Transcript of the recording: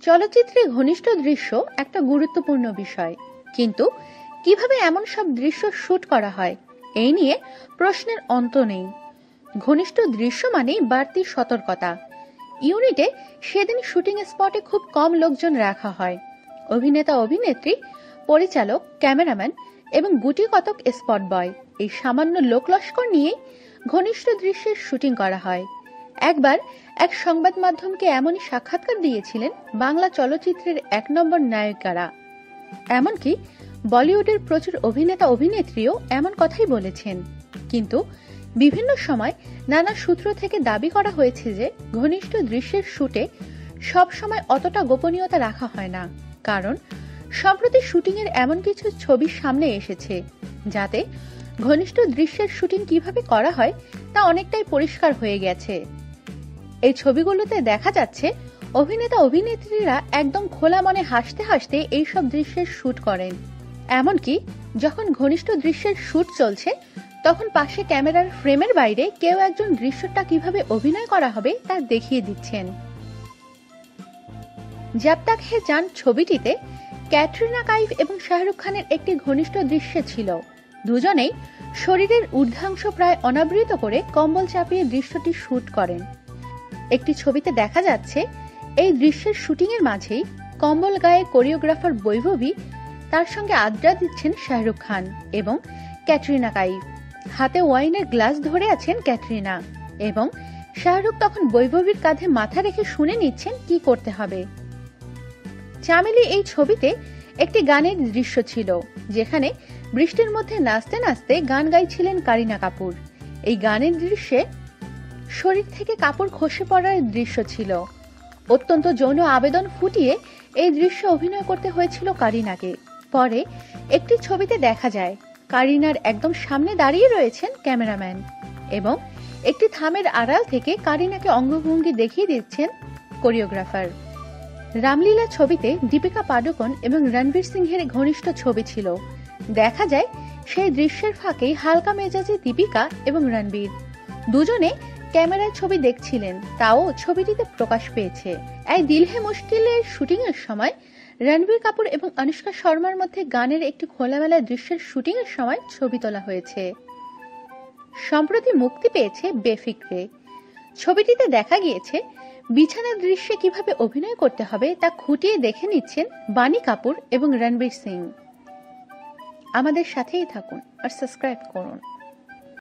চলচ্চিত্রে ঘনিষ্ঠ দৃশ্য একটা গুরুত্বপূর্ণ বিষয়, কিন্তু কিভাবে এমন সব দৃশ্য শুট করা হয় এই নিয়ে প্রশ্নের অন্ত নেই। ঘনিষ্ঠ দৃশ্য মানেই বাড়তি সতর্কতা। ইউনিটে সেদিন শুটিং স্পটে খুব কম লোকজন রাখা হয়। অভিনেতা, অভিনেত্রী, পরিচালক, ক্যামেরাম্যান এবং গুটি কতক স্পট বয়, এই সামান্য লোকলস্কর নিয়েই ঘনিষ্ঠ দৃশ্যের শুটিং করা হয়। একবার এক সংবাদ মাধ্যমকে এমনই সাক্ষাৎকার দিয়েছিলেন বাংলা চলচ্চিত্রের ১ নম্বর নায়িকারা। এমনকি বলিউডের প্রচুর অভিনেতা, অভিনেত্রীও এমন কথাই বলেছেন। কিন্তু বিভিন্ন সময় নানা সূত্র থেকে দাবি করা হয়েছে যে ঘনিষ্ঠ দৃশ্যের শুটে সব সময় অতটা গোপনীয়তা রাখা হয় না, কারণ সম্প্রতি শুটিং এর এমন কিছু ছবি সামনে এসেছে যাতে ঘনিষ্ঠ দৃশ্যের শুটিং কিভাবে করা হয় তা অনেকটাই পরিষ্কার হয়ে গেছে। এই ছবিগুলোতে দেখা যাচ্ছে অভিনেতা, অভিনেত্রীরা একদম খোলা মনে হাসতে হাসতে এইসব দৃশ্যের শুট করেন। এমনকি যখন ঘনিষ্ঠ দৃশ্যের শুট চলছে তখন পাশে ক্যামেরার ফ্রেমের বাইরে কেউ একজন দৃশ্যটা কিভাবে অভিনয় করা হবে তা দেখিয়ে দিচ্ছেন। জব তক হে জান ছবিটিতে ক্যাটরিনা কাইফ এবং শাহরুখ খানের একটি ঘনিষ্ঠ দৃশ্য ছিল। দুজনেই শরীরের ঊর্ধ্বাংশ প্রায় অনাবৃত করে কম্বল চাপিয়ে দৃশ্যটি শুট করেন। একটি ছবিতে দেখা যাচ্ছে এই দৃশ্যের শুটিং এর মাঝেই কম্বল গায়ে কোরিওগ্রাফার বৈভবী, তার সঙ্গে আড্ডা দিচ্ছেন শাহরুখ খান এবং ক্যাটরিনা কাইফ। হাতে ওয়াইনের গ্লাস ধরে আছেন ক্যাটরিনা এবং শাহরুখ তখন বৈভবীর কাঁধে মাথা রেখে শুনে নিচ্ছেন কি করতে হবে। চামেলি এই ছবিতে একটি গানের দৃশ্য ছিল, যেখানে বৃষ্টির মধ্যে নাচতে নাচতে গান গাইছিলেন কারিনা কাপুর। এই গানের দৃশ্যে শরীর থেকে কাপড় খসে পড়ার দৃশ্য ছিল। অত্যন্ত যৌন আবেদন ফুটিয়ে এই দৃশ্য অভিনয় করতে হয়েছিল কারিনাকে। পরে একটি ছবিতে দেখা যায় কারিনার একদম সামনে দাঁড়িয়ে রয়েছেন ক্যামেরাম্যান এবং একটি থামের আড়াল থেকে কারিনাকে অঙ্গভঙ্গি দেখিয়ে দিচ্ছেন কোরিওগ্রাফার। রামলীলা ছবিতে দীপিকা পাডুকোন এবং রণবীর সিংহের ঘনিষ্ঠ ছবি ছিল। দেখা যায় সেই দৃশ্যের ফাঁকেই হালকা মেজাজে দীপিকা এবং রণবীর দুজনে ক্যামেরায় ছবি দেখছিলেন, তাও ছবিটিতে প্রকাশ পেয়েছে। এই দিল হে মুশকিলের শুটিং এর সময় রণবীর কাপুর এবং অনুষ্কা শর্মার মধ্যে গানের একটি খোলামেলা দৃশ্যের শুটিং এর সময় ছবি তোলা হয়েছে। সম্প্রতি মুক্তি পেয়েছে বেফিক্রে। ছবিটিতে দেখা গিয়েছে বিছানার দৃশ্যে কিভাবে অভিনয় করতে হবে তা খুঁটিয়ে দেখে নিচ্ছেন বাণী কাপুর এবং রণবীর সিং। আমাদের সাথেই থাকুন আর সাবস্ক্রাইব করুন।